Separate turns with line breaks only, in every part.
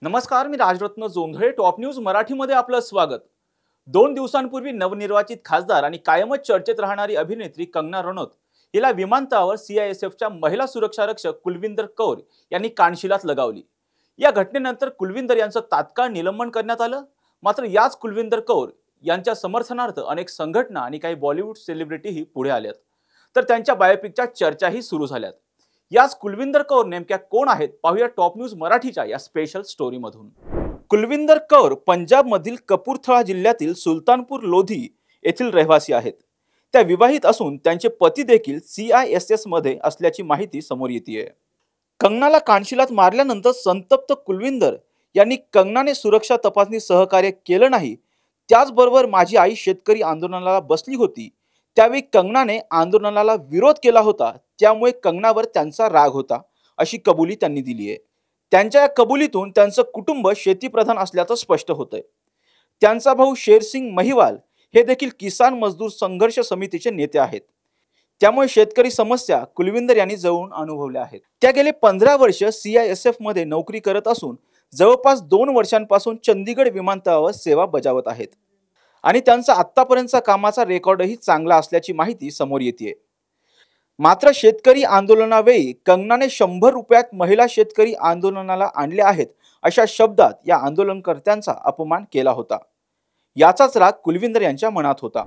नमस्कार, मी Rajratna Jondhale. Top news मराठीमध्ये आपलं स्वागत. 2 दिवसांपूर्वी नवनिर्वाचित खासदार आणि कायमच चर्चेत राहणारी अभिनेत्री कंगना रनौत हिला विमानतळावर सीआयएसएफच्या महिला सुरक्षा रक्षक कुलविंदर कौर यांनी कानशिलात लगावली. या घटनेनंतर कुलविंदर यांचं तात्काळ निलंबन करण्यात आलं. मात्र याच कुलविंदर कौर यांच्या समर्थनार्थ अनेक संघटना आणि काही बॉलिवूड सेलिब्रिटीही पुढे आल्यात. तर त्यांच्या बायोपिकच्या चर्चाही सुरू झाल्यात. याच कुलविंदर कौर नेमक्या कोण आहेत पाहूया टॉप न्यूज मराठीच्या या स्पेशल स्टोरीमधून. कुलविंदर कौर पंजाबमधील कपूरथळा जिल्ह्यातील सुलतानपूर लोधी येथील रहिवासी आहेत. त्या विवाहित असून त्यांचे पती देखील CISS मध्ये असल्याची माहिती समोर येते. कंगनाला कानशिलात मारल्यानंतर संतप्त कुलविंदर यांनी कंगनाने सुरक्षा तपासणी सहकार्य केलं नाही, त्याचबरोबर माझी आई शेतकरी आंदोलनाला बसली होती, त्यावेळी कंगनाने आंदोलनाला विरोध केला होता, त्यामुळे कंगनावर त्यांचा राग होता, अशी कबुली त्यांनी दिली आहे. त्यांच्या या कबुलीतून त्यांचं कुटुंब शेतीप्रधान असल्याचं स्पष्ट होतंय. त्यांचा भाऊ शेरसिंग महिवाल हे देखील किसान मजदूर संघर्ष समितीचे नेते आहेत. त्यामुळे शेतकरी समस्या कुलविंदर यांनी जवळून अनुभवल्या आहेत. त्या गेले 15 वर्ष CISF मध्ये नोकरी करत असून जवळपास 2 वर्षांपासून चंदीगड विमानतळावर सेवा बजावत आहेत आणि त्यांचा आतापर्यंतचा कामाचा रेकॉर्डही चांगला असल्याची माहिती समोर येते. मात्र शेतकरी आंदोलनावेळी कंगनाने 100 रुपयात महिला शेतकरी आंदोलनाला आणले आहेत अशा शब्दात या आंदोलनकर्त्यांचा अपमान केला होता. याचाच राग कुलविंदर यांच्या मनात होता.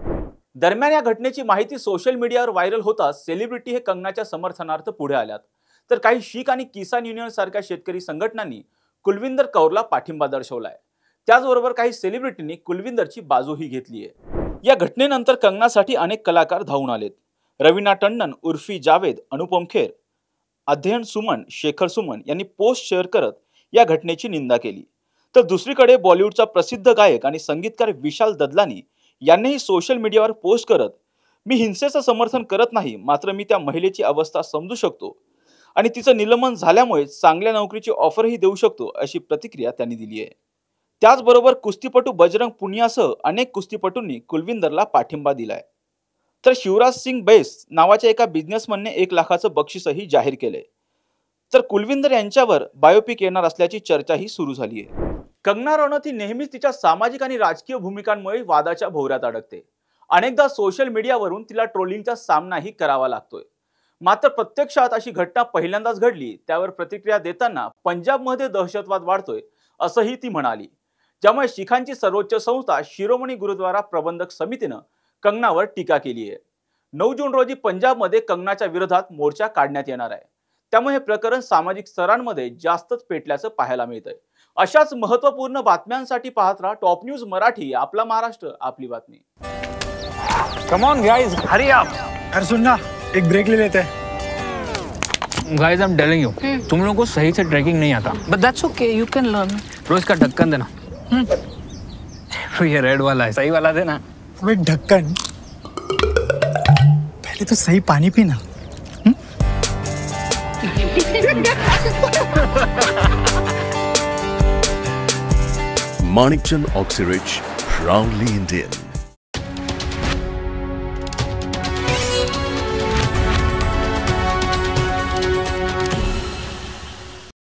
दरम्यान या घटनेची माहिती सोशल मीडियावर व्हायरल होताच सेलिब्रिटी हे कंगनाच्या समर्थनार्थ पुढे आल्यात. तर काही शीख आणि किसान युनियन सारख्या शेतकरी संघटनांनी कुलविंदर कौरला पाठिंबा दर्शवलाय. त्याचबरोबर काही सेलिब्रिटींनी कुलविंदरची बाजूही घेतली आहे. या घटनेनंतर कंगनासाठी अनेक कलाकार धावून आलेत. रवीना टंडन, उर्फी जावेद, अनुपम खेर, अध्ययन सुमन, शेखर सुमन यांनी पोस्ट शेअर करत या घटनेची निंदा केली. तर दुसरीकडे बॉलिवूडचा प्रसिद्ध गायक आणि संगीतकार विशाल ददलानी यांनीही सोशल मीडियावर पोस्ट करत, मी हिंसेचं समर्थन करत नाही, मात्र मी त्या महिलेची अवस्था समजू शकतो आणि तिचं निलंबन झाल्यामुळे चांगल्या नोकरीची ऑफरही देऊ शकतो, अशी प्रतिक्रिया त्यांनी दिली आहे. त्याचबरोबर कुस्तीपटू बजरंग पुनियासह अनेक कुस्तीपटूंनी कुलविंदरला पाठिंबा दिलाय. तर शिवराज सिंग बैस नावाच्या एका बिझनेसमनने 1 लाखाचं बक्षीसही जाहीर केलंय. तर कुलविंदर यांच्यावर बायोपिक येणार असल्याची चर्चाही सुरू झाली आहे. कंगना रनौत ही नेहमीच तिच्या सामाजिक आणि राजकीय भूमिकांमुळे वादाच्या भोवऱ्यात अडकते. अनेकदा सोशल मीडियावरून तिला ट्रोलिंगचा सामनाही करावा लागतोय. मात्र प्रत्यक्षात अशी घटना पहिल्यांदाच घडली, त्यावर प्रतिक्रिया देताना पंजाबमध्ये दहशतवाद वाढतोय असंही ती म्हणाली. ज्यामुळे शिखांची सर्वोच्च संस्था शिरोमणी गुरुद्वारा प्रबंधक समितीनं कंगनावर टीका केली आहे. 9 जून रोजी पंजाबमध्ये कंगनाच्या विरोधात मोर्चा काढण्यात येणार आहे. त्यामुळे हे प्रकरण सामाजिक स्तरांमध्ये जास्तच पेटल्याचं पाहायला मिळतंय. अशाच महत्त्वपूर्ण बातम्यांसाठी पाहत राहा टॉप न्यूज मराठी. आपला महाराष्ट्र, आपली बातमी.
Come on guys, hurry up.
अरे सुन ना, एक ब्रेक ले लेते हैं.
Guys, I am telling you, तुम लोगों को सही से ट्रैकिंग नहीं आता. But that's okay, you can learn. रोज का ढक्कन देना. ये रेड वाला है, सही वाला देना.
अबे ढक्कन, पहले तो सही पानी पीना.
Manikchand Oxyrich, proudly Indian.